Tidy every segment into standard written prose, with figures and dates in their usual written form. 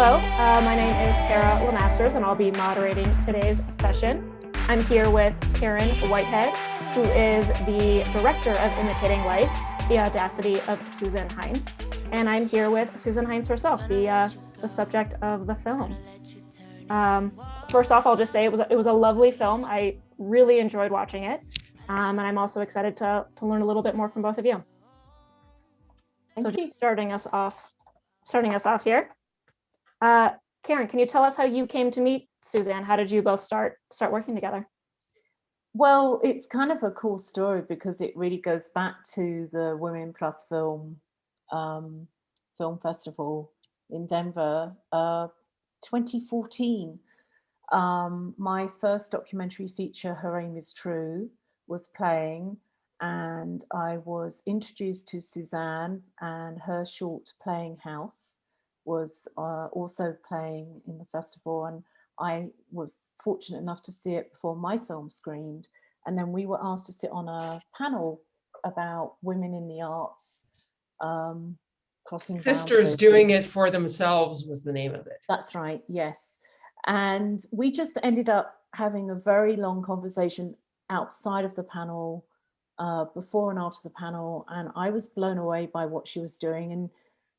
Hello, my name is Tara Lemasters, and I'll be moderating today's session. I'm here with Karen Whitehead, who is the director of Imitating Life, the Audacity of Suzanne Heintz. And I'm here with Suzanne Heintz herself, the subject of the film. First off, I'll just say it was a lovely film. I really enjoyed watching it. And I'm also excited to learn a little bit more from both of you. Just starting us off here. Karen, can you tell us how you came to meet Suzanne? How did you both start working together? Well, it's kind of a cool story because it really goes back to the Women+Film Film Festival in Denver, 2014. My first documentary feature, Her Aim is True, was playing, and I was introduced to Suzanne, and her short Playing House was also playing in the festival, and I was fortunate enough to see it before my film screened. And then we were asked to sit on a panel about women in the arts, crossing Sisters Doing It for Themselves was the name of it. That's right, yes. And we just ended up having a very long conversation outside of the panel, before and after the panel, and I was blown away by what she was doing. And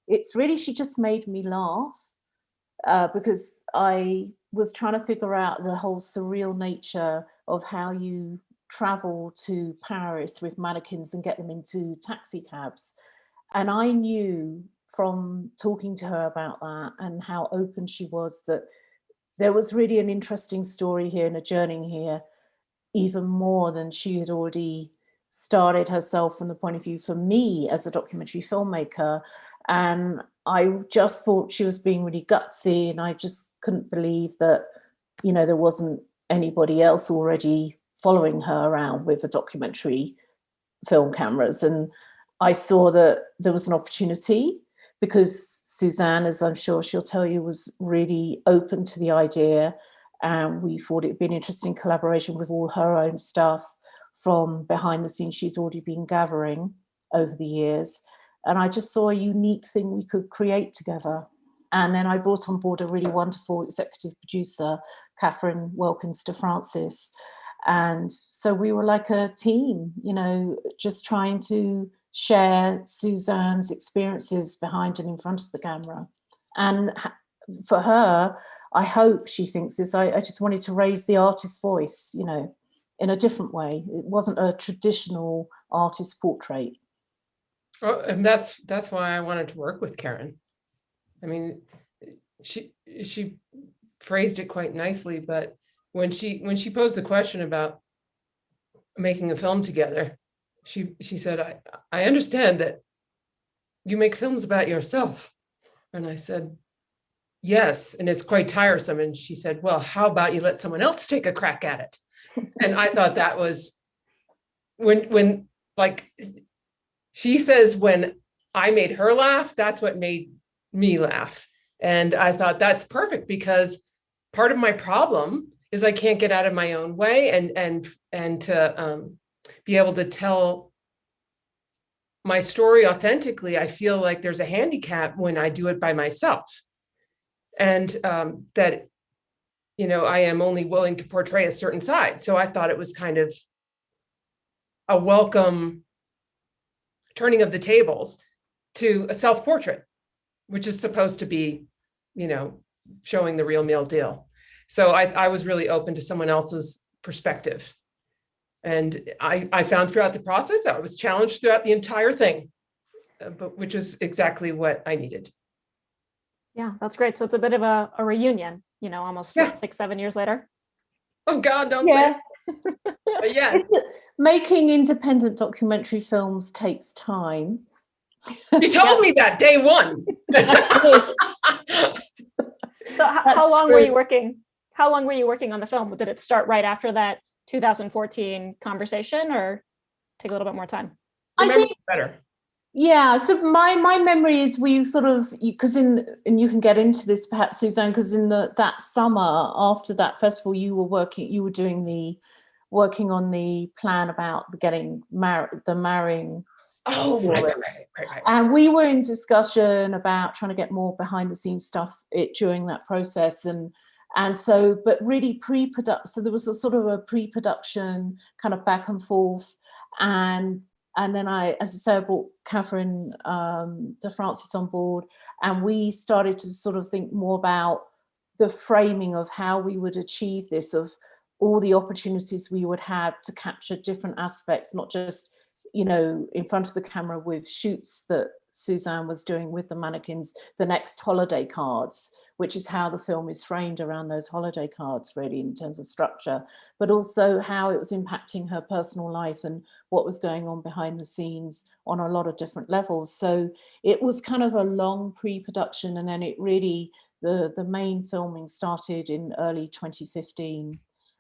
it's really, she just made me laugh because I was trying to figure out the whole surreal nature of how you travel to Paris with mannequins and get them into taxi cabs. And I knew from talking to her about that and how open she was that there was really an interesting story here and a journey here, even more than she had already started herself from the point of view for me as a documentary filmmaker. And I just thought she was being really gutsy, and I just couldn't believe that, you know, there wasn't anybody else already following her around with a documentary film cameras. And I saw that there was an opportunity because Suzanne, as I'm sure she'll tell you, was really open to the idea. And we thought it'd be an interesting collaboration with all her own stuff from behind the scenes she's already been gathering over the years. And I just saw a unique thing we could create together. And then I brought on board a really wonderful executive producer, Catherine Wilkins de Francis. And so we were like a team, you know, just trying to share Suzanne's experiences behind and in front of the camera. And for her, I hope she thinks this, I just wanted to raise the artist's voice, you know, in a different way. It wasn't a traditional artist portrait. Well, and that's why I wanted to work with Karen. I mean, she phrased it quite nicely, but when she posed the question about making a film together, she said, I understand that you make films about yourself. And I said, yes, and it's quite tiresome. And she said, well, how about you let someone else take a crack at it? And I thought that was when like she says, when I made her laugh, that's what made me laugh. And I thought that's perfect, because part of my problem is I can't get out of my own way and to be able to tell my story authentically. I feel like there's a handicap when I do it by myself, and that, you know, I am only willing to portray a certain side. So I thought it was kind of a welcome turning of the tables to a self-portrait, which is supposed to be, you know, showing the real deal. So I was really open to someone else's perspective. And I found throughout the process, I was challenged throughout the entire thing, but which is exactly what I needed. Yeah, that's great. So it's a bit of a reunion, you know, almost 6-7 years later. Oh God, don't say it. But yeah. Making independent documentary films takes time. You told me that day one. So how long were you working? How long were you working on the film? Did it start right after that 2014 conversation, or take a little bit more time? I think better. Yeah, so my memory is we sort of, because and you can get into this perhaps, Suzanne, because in that summer after that festival, you were doing the working on the plan about getting married, the marrying Oh, story. Right. And we were in discussion about trying to get more behind the scenes stuff during that process. And so, but really pre-production, so there was a sort of a pre-production kind of back and forth. And then I, as I say, I brought Catherine de Francis on board, and we started to sort of think more about the framing of how we would achieve this, of all the opportunities we would have to capture different aspects, not just, you know, in front of the camera with shoots that Suzanne was doing with the mannequins, the next holiday cards, which is how the film is framed around those holiday cards, really, in terms of structure, but also how it was impacting her personal life and what was going on behind the scenes on a lot of different levels. So it was kind of a long pre-production, and then it really, the main filming started in early 2015.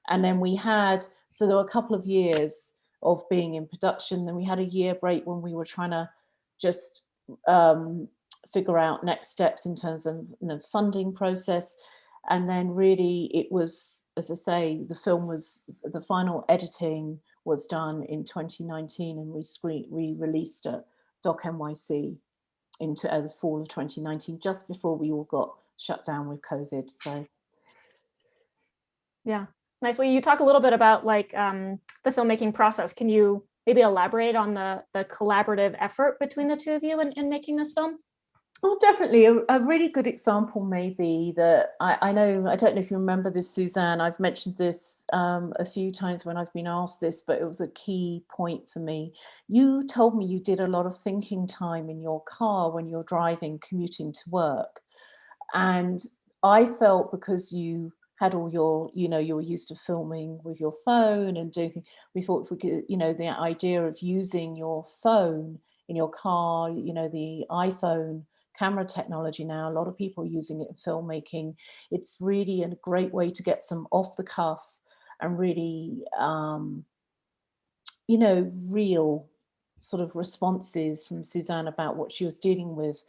And then we had, so there were a couple of years of being in production. Then we had a year break when we were trying to just figure out next steps in terms of the funding process. And then really it was, as I say, the film was, the final editing was done in 2019, and we released at Doc NYC into the fall of 2019, just before we all got shut down with COVID. So yeah, nice. Well, you talk a little bit about like the filmmaking process. Can you maybe elaborate on the collaborative effort between the two of you in making this film? Oh, definitely. A really good example may be that I know, I don't know if you remember this, Suzanne, I've mentioned this a few times when I've been asked this, but it was a key point for me. You told me you did a lot of thinking time in your car when you're driving, commuting to work. And I felt, because you had all your, you know, you're used to filming with your phone and doing things, we thought if we could, you know, the idea of using your phone in your car, you know, the iPhone camera technology now, a lot of people are using it in filmmaking. It's really a great way to get some off the cuff and really, you know, real sort of responses from Suzanne about what she was dealing with.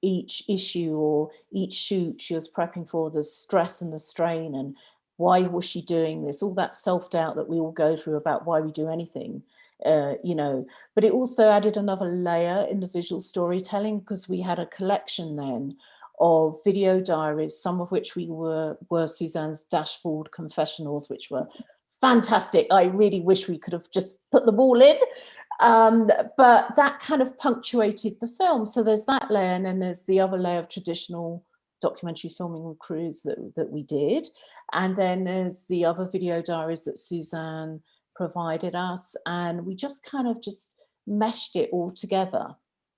Each issue or each shoot she was prepping for, the stress and the strain, and why was she doing this, all that self-doubt that we all go through about why we do anything, you know. But it also added another layer in the visual storytelling, because we had a collection then of video diaries, some of which were Suzanne's dashboard confessionals, which were fantastic. I really wish we could have just put them all in. But that kind of punctuated the film. So there's that layer, and then there's the other layer of traditional documentary filming with crews that we did. And then there's the other video diaries that Suzanne provided us. And we just kind of just meshed it all together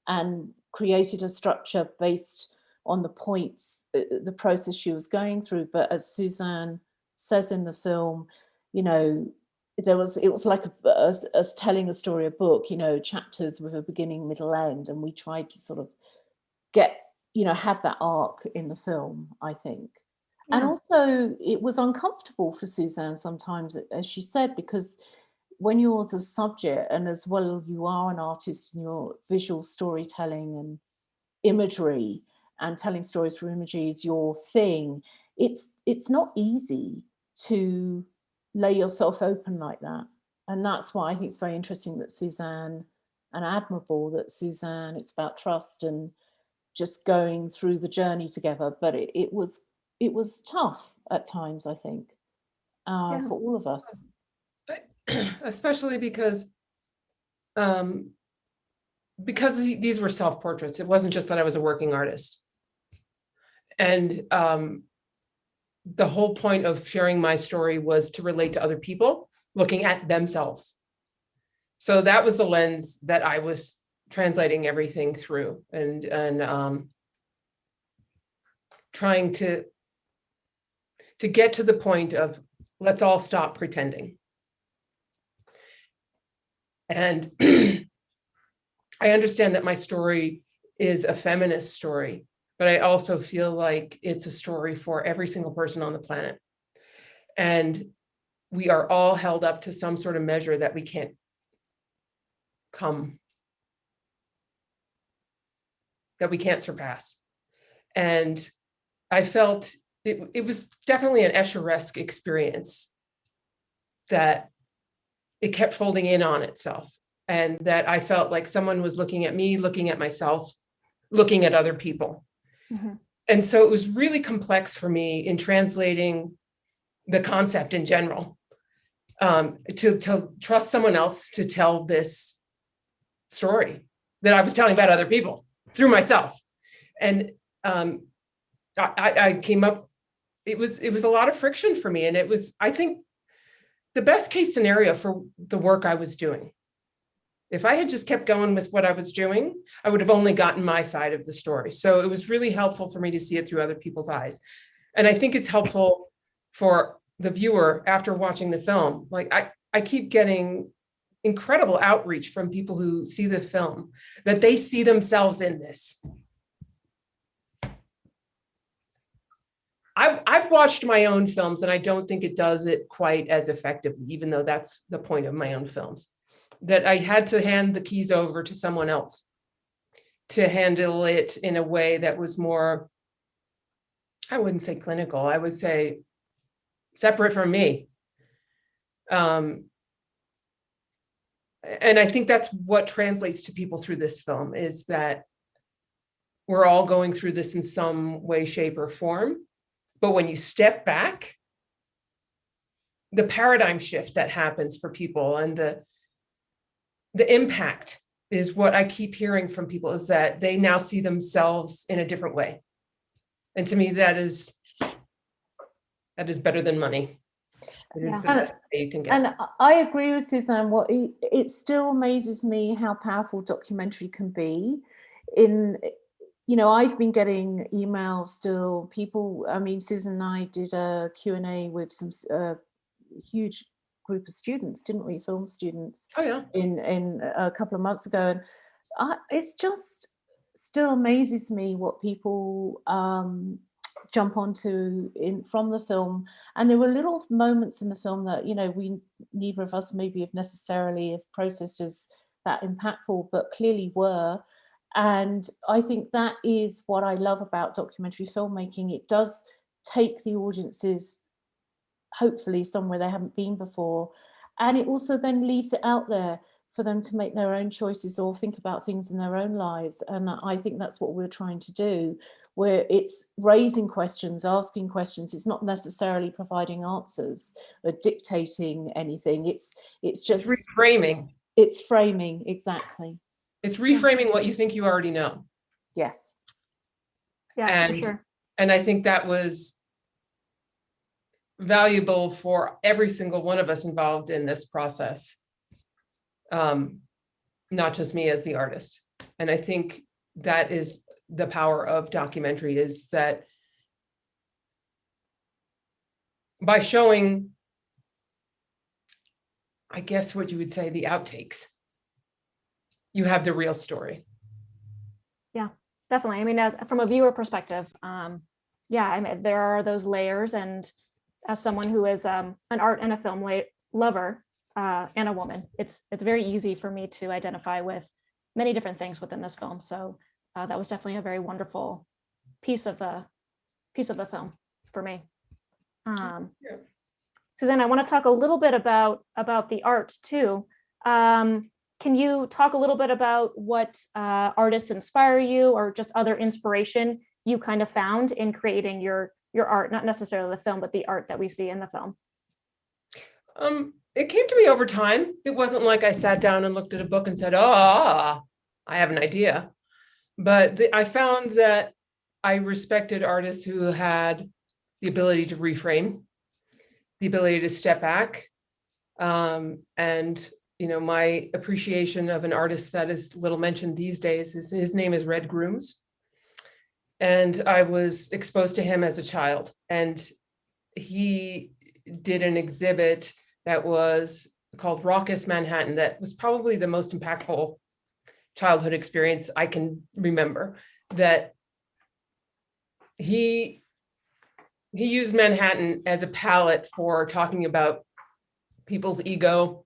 and created a structure based on the points, the process she was going through. But as Suzanne says in the film, you know, it was like us telling a story, a book, you know, chapters with a beginning, middle, end, and we tried to sort of get, you know, have that arc in the film, I think. Yeah. And also it was uncomfortable for Suzanne sometimes, as she said, because when you're the subject, and as well you are an artist in your visual storytelling and imagery, and telling stories through imagery is your thing, it's not easy to lay yourself open like that. And that's why I think it's very interesting that Suzanne, and admirable that Suzanne, it's about trust and just going through the journey together. But it was tough at times, I think, for all of us. Especially because these were self-portraits. It wasn't just that I was a working artist. And the whole point of sharing my story was to relate to other people looking at themselves. So that was the lens that I was translating everything through, and trying to get to the point of, let's all stop pretending. And I understand that my story is a feminist story, but I also feel like it's a story for every single person on the planet. And we are all held up to some sort of measure that we can't surpass. And I felt it was definitely an Escher-esque experience that it kept folding in on itself, and that I felt like someone was looking at me, looking at myself, looking at other people. Mhm. And so it was really complex for me in translating the concept in general, to trust someone else to tell this story that I was telling about other people through myself. And I came up, it was a lot of friction for me. And it was, I think, the best case scenario for the work I was doing. If I had just kept going with what I was doing, I would have only gotten my side of the story. So it was really helpful for me to see it through other people's eyes. And I think it's helpful for the viewer after watching the film. Like I keep getting incredible outreach from people who see the film, that they see themselves in this. I've watched my own films and I don't think it does it quite as effectively, even though that's the point of my own films, that I had to hand the keys over to someone else to handle it in a way that was more, I wouldn't say clinical, I would say separate from me. And I think that's what translates to people through this film, is that we're all going through this in some way, shape, or form. But when you step back, the paradigm shift that happens for people and the impact is what I keep hearing from people, is that they now see themselves in a different way. And to me, that is better than money. It is the best way you can get. And I agree with Suzanne. It still amazes me how powerful documentary can be. I've been getting emails still. People, I mean, Susan and I did a Q&A with some huge group of students, didn't we? Film students. Oh yeah. In a couple of months ago, and it's just still amazes me what people jump onto from the film. And there were little moments in the film that we neither of us maybe have necessarily have processed as that impactful, but clearly were. And I think that is what I love about documentary filmmaking. It does take the audiences hopefully somewhere they haven't been before, and it also then leaves it out there for them to make their own choices or think about things in their own lives. And I think that's what we're trying to do, where it's raising questions, asking questions. It's not necessarily providing answers or dictating anything. It's just reframing. It's framing, exactly. It's reframing what you think you already know. Yes. Yeah, for sure. And I think that was valuable for every single one of us involved in this process. Not just me as the artist. And I think that is the power of documentary, is that by showing, I guess what you would say, the outtakes, you have the real story. Yeah, definitely. I mean, from a viewer perspective, I mean, there are those layers, and as someone who is an art and a film lover and a woman, it's very easy for me to identify with many different things within this film. So that was definitely a very wonderful piece of the film for me. Suzanne, I want to talk a little bit about the art too. Can you talk a little bit about what artists inspire you, or just other inspiration you kind of found in creating your art, not necessarily the film, but the art that we see in the film? It came to me over time. It wasn't like I sat down and looked at a book and said, I have an idea. But I found that I respected artists who had the ability to reframe, the ability to step back. And my appreciation of an artist that is little mentioned these days is, his name is Red Grooms. And I was exposed to him as a child, and he did an exhibit that was called Raucous Manhattan. That was probably the most impactful childhood experience I can remember. That he used Manhattan as a palette for talking about people's ego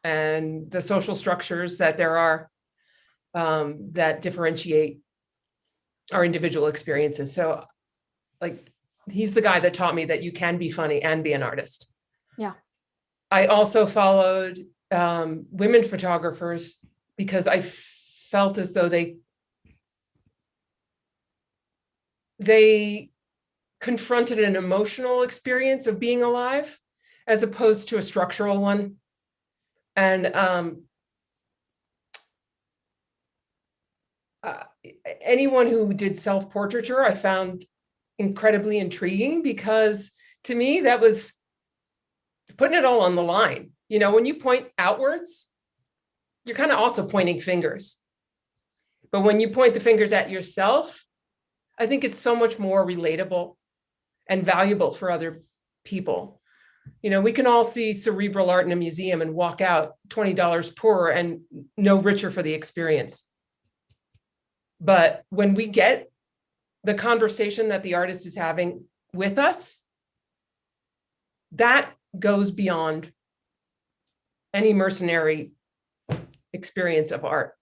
and the social structures that there are that differentiate our individual experiences. So like, he's the guy that taught me that you can be funny and be an artist. Yeah. I also followed women photographers because I felt as though they confronted an emotional experience of being alive as opposed to a structural one. And anyone who did self-portraiture, I found incredibly intriguing, because to me, that was putting it all on the line. You know, when you point outwards, you're kind of also pointing fingers. But when you point the fingers at yourself, I think it's so much more relatable and valuable for other people. You know, we can all see cerebral art in a museum and walk out $20 poorer and no richer for the experience. But when we get the conversation that the artist is having with us, that goes beyond any mercenary experience of art.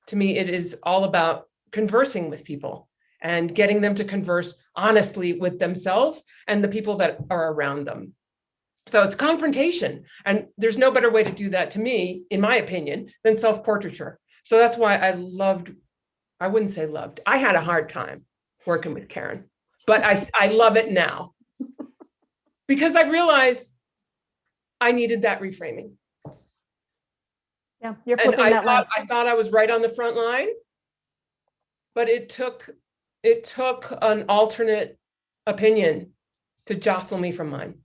To me, it is all about conversing with people and getting them to converse honestly with themselves and the people that are around them. So it's confrontation. And there's no better way to do that, to me, in my opinion, than self-portraiture. So that's why I wouldn't say loved. I had a hard time working with Karen, but I love it now because I realized I needed that reframing. Yeah, you're And flipping that lens. I thought I was right on the front line, but it took an alternate opinion to jostle me from mine.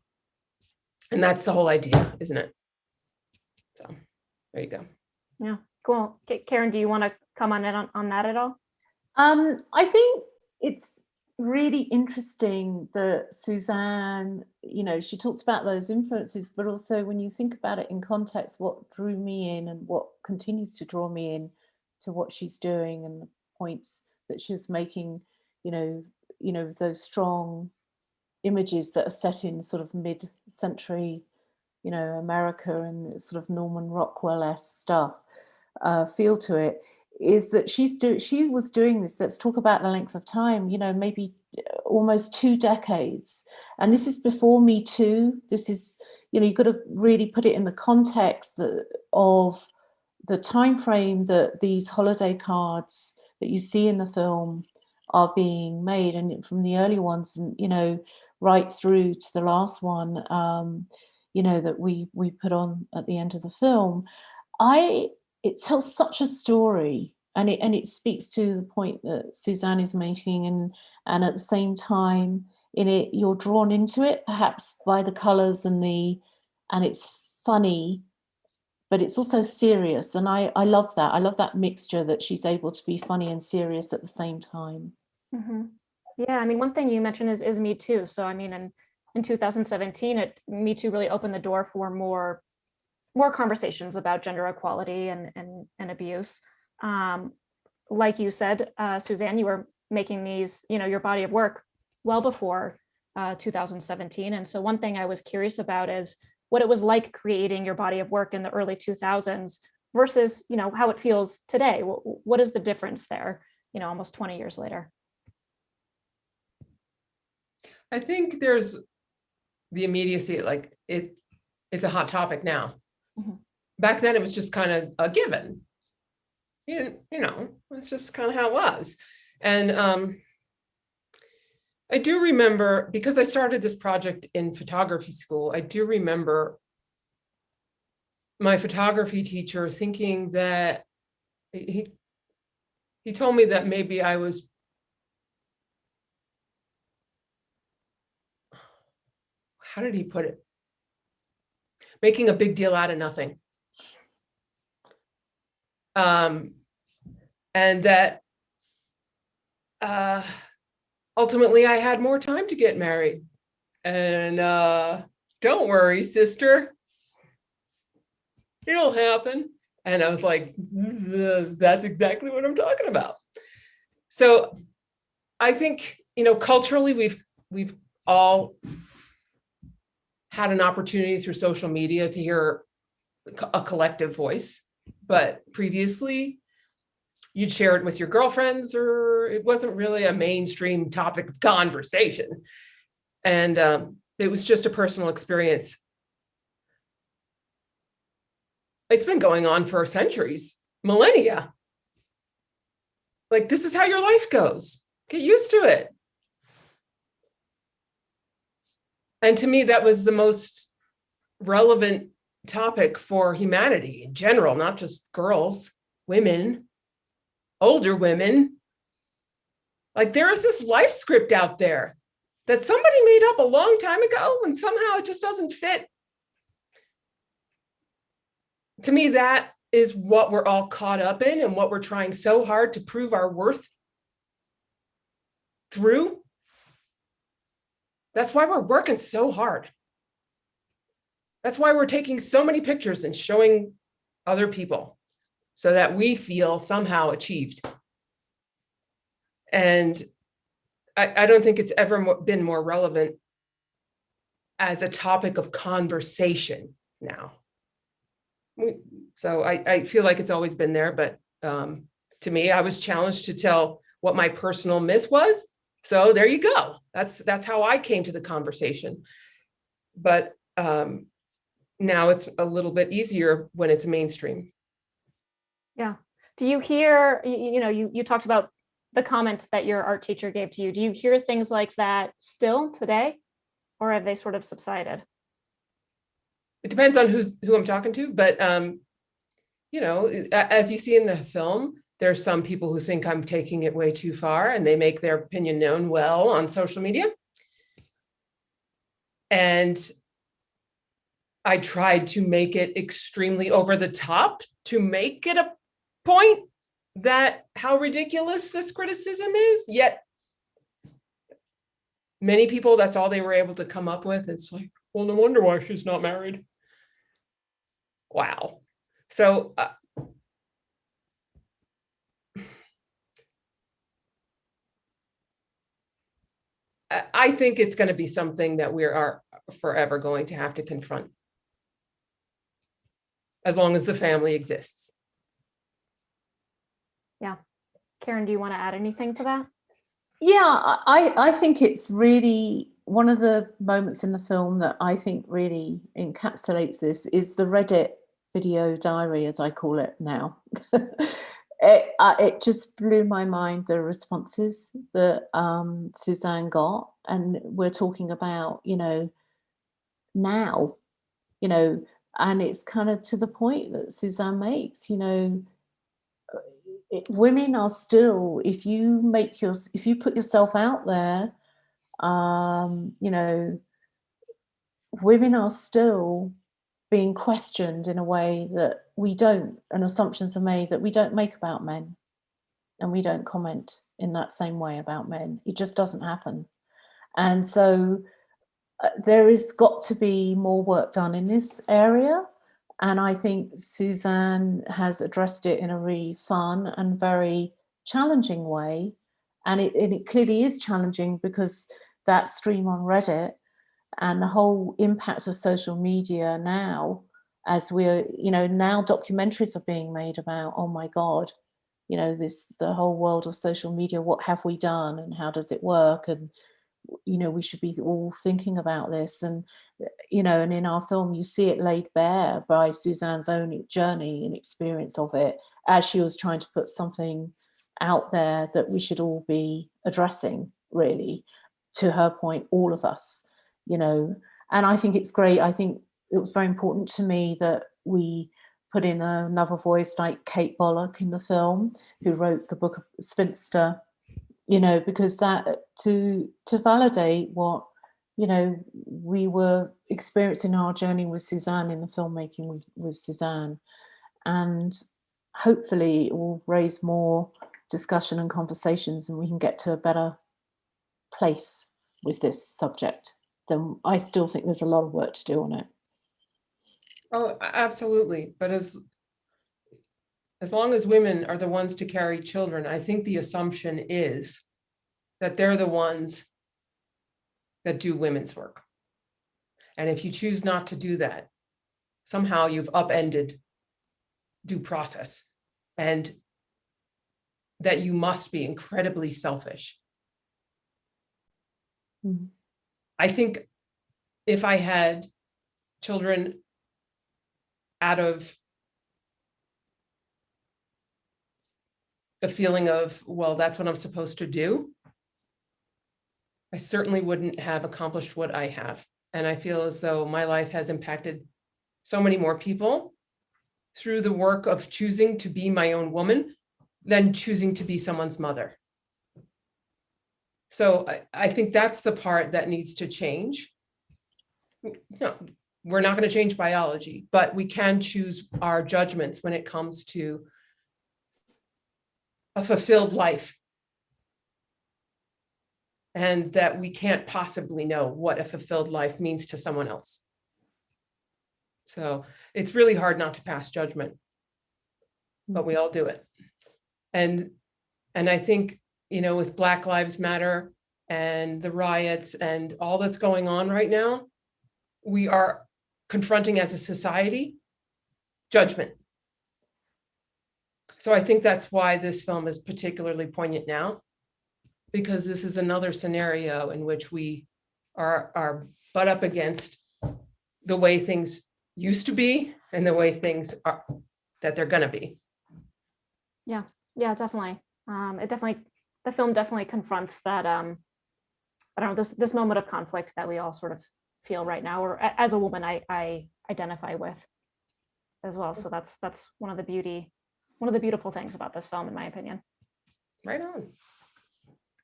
And that's the whole idea, isn't it? So there you go. Yeah, cool. Karen, do you want to comment on that at all? I think it's really interesting that Suzanne, you know, she talks about those influences, but also when you think about it in context, what drew me in and what continues to draw me in to what she's doing and the points that she was making, you know, those strong images that are set in sort of mid-century, you know, America and sort of Norman Rockwell-esque stuff, feel to it, is that she was doing this. Let's talk about the length of time, you know, maybe almost 2 decades. And this is before Me Too. This is, you know, you've got to really put it in the context of the time frame that these holiday cards that you see in the film are being made, and from the early ones, and, you know, right through to the last one, you know, that we put on at the end of the film. It tells such a story, and it speaks to the point that Suzanne is making, and at the same time in it you're drawn into it, perhaps by the colors and it's funny, but it's also serious. And I love that. I love that mixture, that she's able to be funny and serious at the same time. Mm-hmm. Yeah, I mean, one thing you mentioned is Me Too. So I mean, in 2017, Me Too really opened the door for more conversations about gender equality and abuse. Like you said, Suzanne, you were making these, you know, your body of work well before 2017. And so one thing I was curious about is what it was like creating your body of work in the early 2000s versus, you know, how it feels today. What is the difference there, you know, almost 20 years later? I think there's the immediacy, like it's a hot topic now. Mm-hmm. Back then it was just kind of a given. You know, that's just kind of how it was. And I do remember, because I started this project in photography school, I do remember my photography teacher thinking that he told me that maybe I was, how did he put it? Making a big deal out of nothing. And that ultimately I had more time to get married. And don't worry, sister, it'll happen. And I was like, that's exactly what I'm talking about. So I think, you know, culturally, we've all had an opportunity through social media to hear a collective voice, but previously you'd share it with your girlfriends, or it wasn't really a mainstream topic of conversation. And it was just a personal experience. It's been going on for centuries, millennia. Like, this is how your life goes. Get used to it. And to me, that was the most relevant topic for humanity in general, not just girls, women, older women. Like, there is this life script out there that somebody made up a long time ago, and somehow it just doesn't fit. To me, that is what we're all caught up in and what we're trying so hard to prove our worth through. That's why we're working so hard. That's why we're taking so many pictures and showing other people so that we feel somehow achieved. And I don't think it's ever been more relevant as a topic of conversation now. So I feel like it's always been there, but to me, I was challenged to tell what my personal myth was. So there you go. That's how I came to the conversation. But now it's a little bit easier when it's mainstream. Yeah. Do you hear, you talked about the comment that your art teacher gave to you. Do you hear things like that still today, or have they sort of subsided? It depends on who I'm talking to, but as you see in the film, there's some people who think I'm taking it way too far, and they make their opinion known well on social media. And I tried to make it extremely over the top to make it a point that how ridiculous this criticism is, yet many people, that's all they were able to come up with. It's like, well, no wonder why she's not married. Wow. So I think it's going to be something that we are forever going to have to confront, as long as the family exists. Yeah. Karen, do you want to add anything to that? Yeah, I think it's really one of the moments in the film that I think really encapsulates this is the Reddit video diary, as I call it now. It just blew my mind, the responses that Suzanne got. And we're talking about, now, and it's kind of to the point that Suzanne makes, women are still, if you put yourself out there, women are still being questioned in a way that and assumptions are made that we don't make about men, and we don't comment in that same way about men. It just doesn't happen. And so there has got to be more work done in this area. And I think Suzanne has addressed it in a really fun and very challenging way. And it clearly is challenging because that stream on Reddit and the whole impact of social media now, as we're, now documentaries are being made about, oh my God, the whole world of social media, what have we done and how does it work? And, we should be all thinking about this. And, and in our film, you see it laid bare by Suzanne's own journey and experience of it as she was trying to put something out there that we should all be addressing, really, to her point, all of us, and I think it's great. I think it was very important to me that we put in another voice like Kate Bollock in the film, who wrote the book of Spinster, because that to validate what we were experiencing our journey with Suzanne in the filmmaking with Suzanne, and hopefully it will raise more discussion and conversations, and we can get to a better place with this subject. Then I still think there's a lot of work to do on it. Oh, absolutely. But as long as women are the ones to carry children, I think the assumption is that they're the ones that do women's work. And if you choose not to do that, somehow you've upended due process, and that you must be incredibly selfish. Mm-hmm. I think if I had children out of the feeling of, well, that's what I'm supposed to do, I certainly wouldn't have accomplished what I have. And I feel as though my life has impacted so many more people through the work of choosing to be my own woman than choosing to be someone's mother. So I think that's the part that needs to change. No, we're not going to change biology, but we can choose our judgments when it comes to a fulfilled life. And that we can't possibly know what a fulfilled life means to someone else. So it's really hard not to pass judgment, but we all do it. And I think, with Black Lives Matter and the riots and all that's going on right now, we are confronting as a society judgment. So I think that's why this film is particularly poignant now, because this is another scenario in which we are butt up against the way things used to be and the way things are that they're going to be. Yeah, definitely. The film definitely confronts that, I don't know, this moment of conflict that we all sort of feel right now, or as a woman, I identify with as well. So that's one of the beautiful things about this film, in my opinion. Right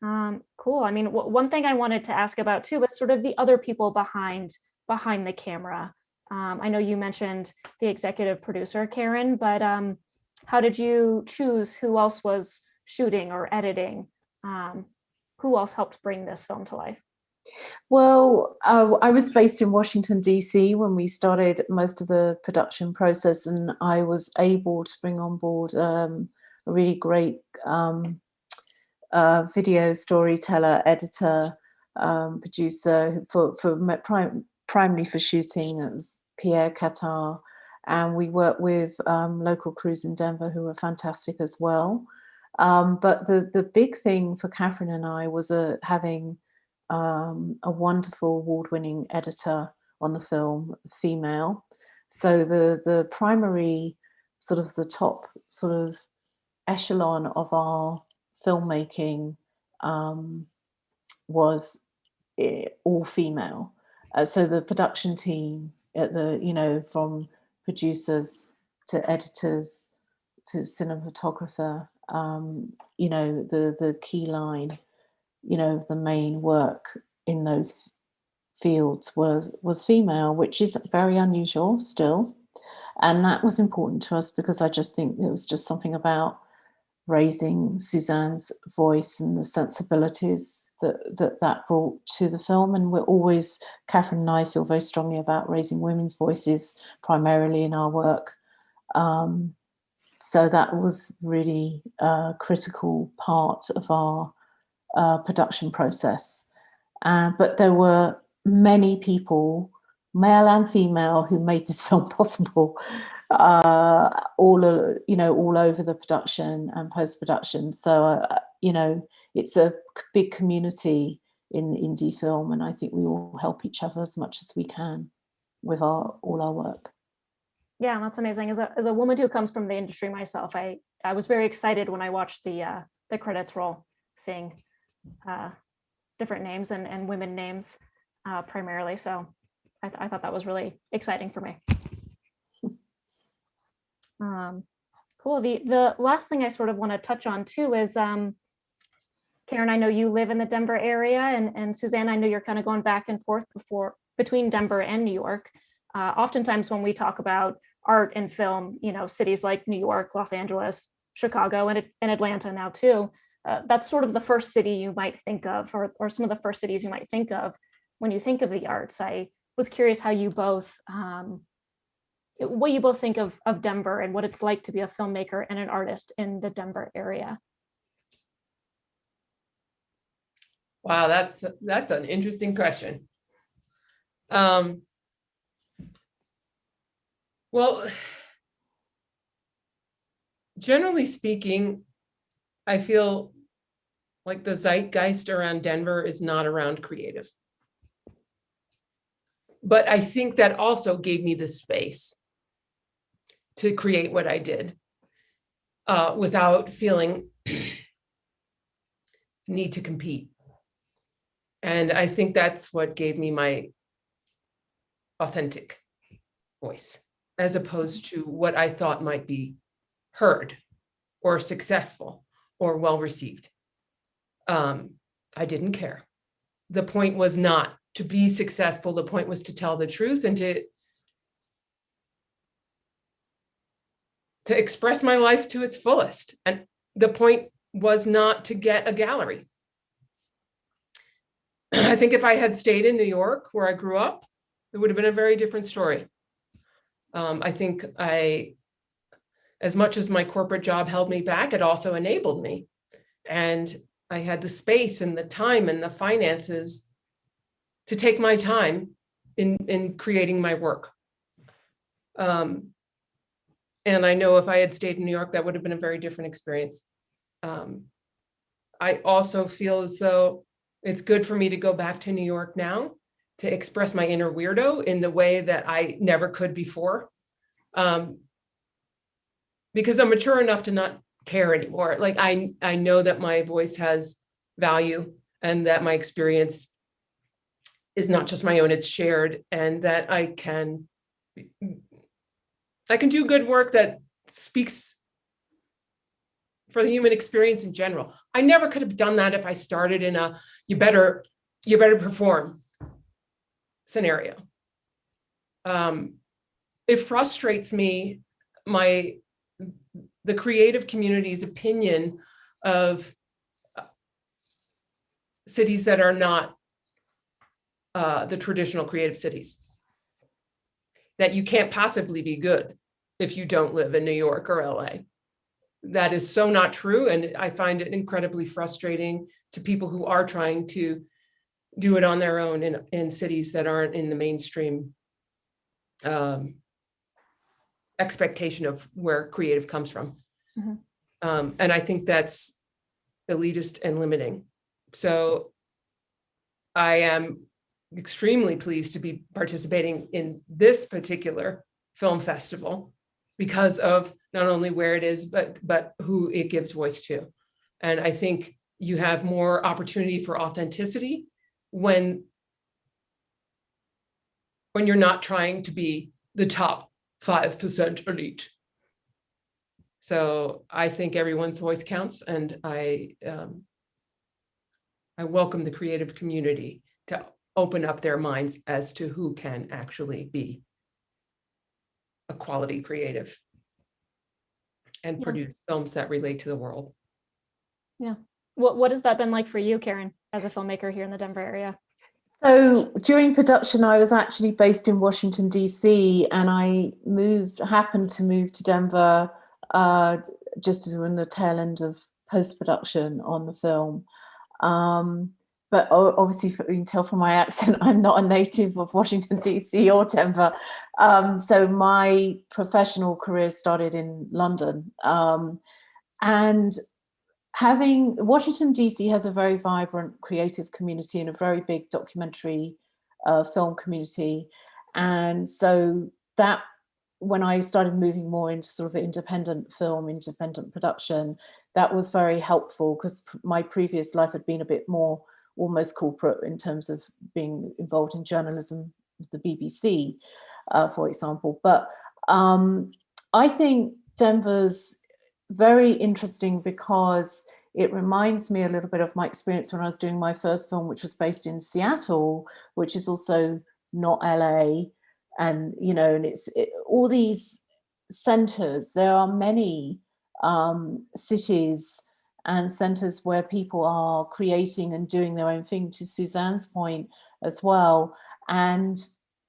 on. Cool. I mean, one thing I wanted to ask about too was sort of the other people behind the camera. I know you mentioned the executive producer, Karen, but how did you choose who else was shooting or editing? Who else helped bring this film to life? Well, I was based in Washington, D.C. when we started most of the production process, and I was able to bring on board a really great video storyteller, editor, producer primarily for shooting. It was Pierre Qatar, and we worked with local crews in Denver who were fantastic as well. But the big thing for Catherine and I was having a wonderful award-winning editor on the film, female. So the primary sort of the top sort of echelon of our filmmaking was all female. So the production team at the, from producers to editors to cinematographer, the key line, the main work in those fields was female, which is very unusual still. And that was important to us because I just think it was just something about raising Suzanne's voice and the sensibilities that brought to the film. And we're always, Catherine and I feel very strongly about raising women's voices primarily in our work. So that was really a critical part of our production process. But there were many people, male and female, who made this film possible, all over the production and post-production. So, it's a big community in indie film, and I think we all help each other as much as we can with all our work. Yeah, that's amazing. As a woman who comes from the industry myself, I was very excited when I watched the credits roll, seeing different names and women names primarily. So I thought that was really exciting for me. Cool. The last thing I sort of want to touch on too is, Karen, I know you live in the Denver area, and Suzanne, I know you're kind of going back and forth between Denver and New York. Oftentimes when we talk about art and film, cities like New York, Los Angeles, Chicago, and Atlanta now too, that's sort of the first city you might think of, or some of the first cities you might think of when you think of the arts. I was curious how you both, what you both think of Denver and what it's like to be a filmmaker and an artist in the Denver area. Wow, that's an interesting question. Well, generally speaking, I feel like the zeitgeist around Denver is not around creative. But I think that also gave me the space to create what I did without feeling need to compete. And I think that's what gave me my authentic voice, as opposed to what I thought might be heard or successful or well received. I didn't care. The point was not to be successful. The point was to tell the truth and to express my life to its fullest. And the point was not to get a gallery. I think if I had stayed in New York, where I grew up, it would have been a very different story. I think as much as my corporate job held me back, it also enabled me. And I had the space and the time and the finances to take my time in creating my work. And I know if I had stayed in New York, that would have been a very different experience. I also feel as though it's good for me to go back to New York now to express my inner weirdo in the way that I never could before. Because I'm mature enough to not care anymore. Like I know that my voice has value and that my experience is not just my own, it's shared, and that I can do good work that speaks for the human experience in general. I never could have done that if I started in a you better perform scenario. It frustrates me, the creative community's opinion of cities that are not the traditional creative cities, that you can't possibly be good if you don't live in New York or LA. That is so not true. And I find it incredibly frustrating to people who are trying to do it on their own in cities that aren't in the mainstream expectation of where creative comes from. Mm-hmm. And I think that's elitist and limiting. So I am extremely pleased to be participating in this particular film festival because of not only where it is, but who it gives voice to. And I think you have more opportunity for authenticity when you're not trying to be the top 5% elite. So I think everyone's voice counts, and I welcome the creative community to open up their minds as to who can actually be a quality creative and produce films that relate to the world. Yeah. What has that been like for you, Karen, as a filmmaker here in the Denver area? So during production, I was actually based in Washington, D.C., and I happened to move to Denver just as we're in the tail end of post-production on the film. But obviously, you can tell from my accent, I'm not a native of Washington, D.C. or Denver. So my professional career started in London. And Washington, D.C. has a very vibrant creative community and a very big documentary film community. And so that, when I started moving more into sort of independent film, independent production, that was very helpful because my previous life had been a bit more almost corporate in terms of being involved in journalism with the BBC, for example. But I think Denver's very interesting because it reminds me a little bit of my experience when I was doing my first film, which was based in Seattle, which is also not LA. And, and all these centers, there are many cities and centers where people are creating and doing their own thing, to Suzanne's point as well. And,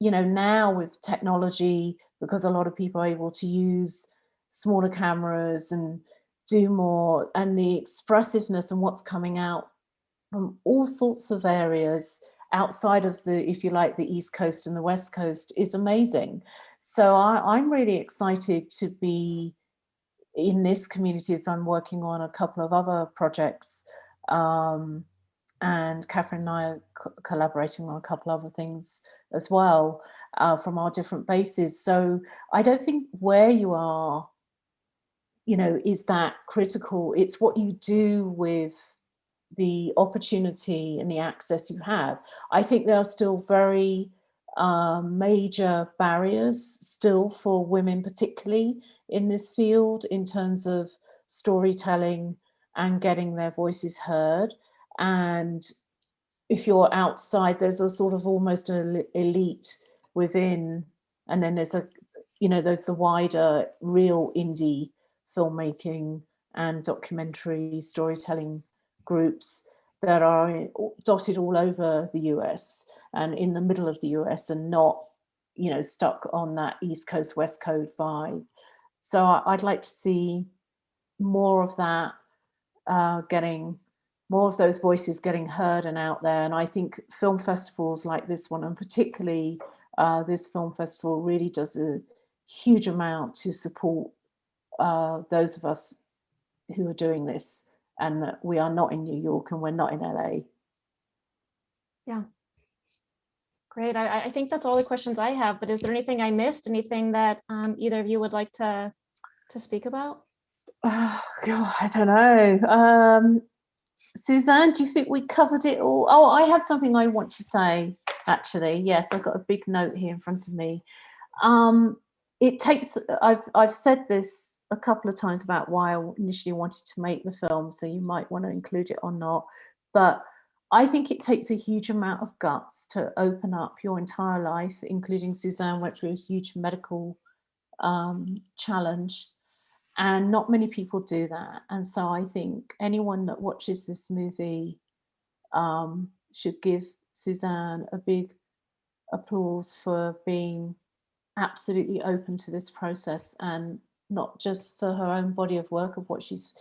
now with technology, because a lot of people are able to use smaller cameras and do more, and the expressiveness and what's coming out from all sorts of areas outside of the, if you like, the East Coast and the West Coast is amazing. So I'm really excited to be in this community as I'm working on a couple of other projects. And Catherine and I are collaborating on a couple other things as well from our different bases. So I don't think where you are is that critical. It's what you do with the opportunity and the access you have. I think there are still very major barriers still for women, particularly in this field, in terms of storytelling and getting their voices heard. And if you're outside, there's a sort of almost an elite within, and then there's there's the wider real indie filmmaking and documentary storytelling groups that are dotted all over the US and in the middle of the US, and not stuck on that East Coast West Coast vibe. So I'd like to see more of that, getting more of those voices getting heard and out there. And I think film festivals like this one, and particularly this film festival, really does a huge amount to support those of us who are doing this, and that we are not in New York and we're not in LA. Yeah. Great. I think that's all the questions I have, but is there anything I missed? Anything that either of you would like to speak about? Oh, God, I don't know. Suzanne, do you think we covered it all? Oh, I have something I want to say, actually. Yes, I've got a big note here in front of me. It takes, I've said this a couple of times about why I initially wanted to make the film, so you might want to include it or not. But I think it takes a huge amount of guts to open up your entire life, including Suzanne went through a huge medical challenge. And not many people do that. And so I think anyone that watches this movie should give Suzanne a big applause for being absolutely open to this process, and not just for her own body of work of what she's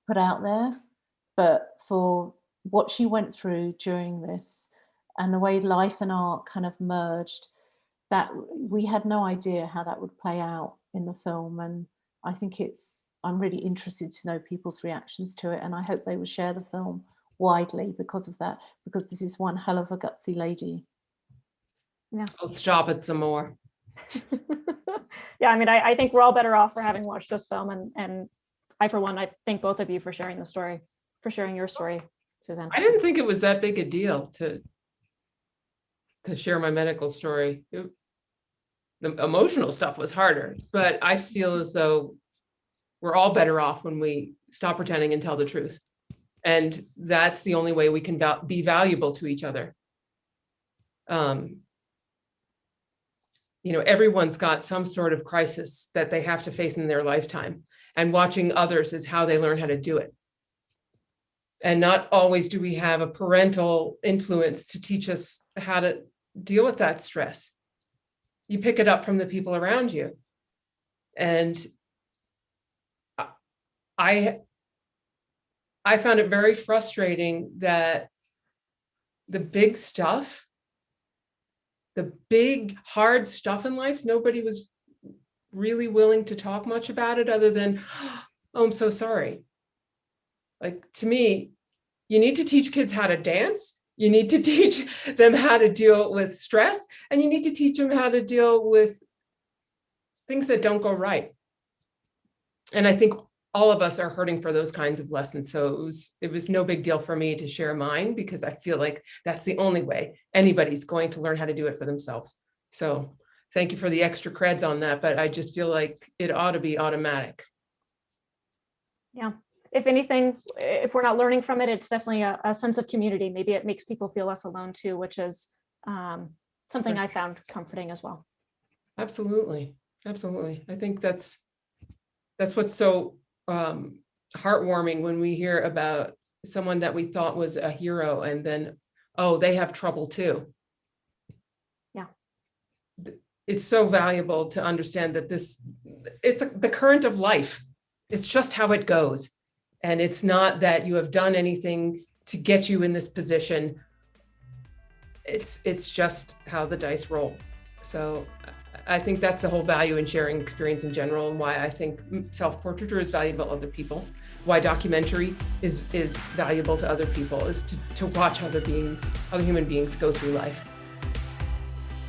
put out there, but for what she went through during this, and the way life and art kind of merged, that we had no idea how that would play out in the film. And I think I'm really interested to know people's reactions to it, and I hope they will share the film widely because of that, because this is one hell of a gutsy lady. Yeah. Let's chop it some more. Yeah, I mean, I think we're all better off for having watched this film, and I, for one, I thank both of you for sharing the story, for sharing your story, Suzanne. I didn't think it was that big a deal to share my medical story. The emotional stuff was harder, but I feel as though we're all better off when we stop pretending and tell the truth. And that's the only way we can be valuable to each other. Everyone's got some sort of crisis that they have to face in their lifetime, and watching others is how they learn how to do it. And not always do we have a parental influence to teach us how to deal with that stress. You pick it up from the people around you. And I found it very frustrating that the big stuff, the big hard stuff in life, nobody was really willing to talk much about it other than, oh, I'm so sorry. Like, to me, you need to teach kids how to dance. You need to teach them how to deal with stress, and you need to teach them how to deal with things that don't go right. And I think all of us are hurting for those kinds of lessons. So it was no big deal for me to share mine, because I feel like that's the only way anybody's going to learn how to do it for themselves. So thank you for the extra creds on that, but I just feel like it ought to be automatic. Yeah. If anything, if we're not learning from it, it's definitely a sense of community. Maybe it makes people feel less alone too, which is something I found comforting as well. Absolutely. Absolutely. I think that's what's so heartwarming when we hear about someone that we thought was a hero, and then, oh, they have trouble too. Yeah. It's so valuable to understand that it's the current of life. It's just how it goes. And it's not that you have done anything to get you in this position. It's just how the dice roll. So I think that's the whole value in sharing experience in general, and why I think self-portraiture is valuable to other people, why documentary is valuable to other people, is to watch other human beings go through life.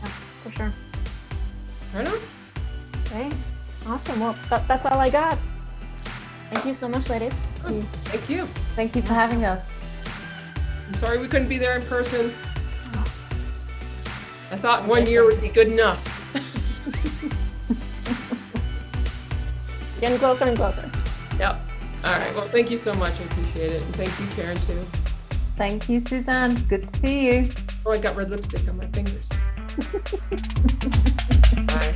Yeah, for sure. Right on. Okay, awesome. Well, that's all I got. Thank you so much, ladies. Thank you. Thank you for having us. I'm sorry we couldn't be there in person. I thought 1 year would be good enough. Getting closer and closer. Yep. All right. Well, thank you so much. I appreciate it. And thank you, Karen, too. Thank you, Suzanne. It's good to see you. Oh, I got red lipstick on my fingers. Bye.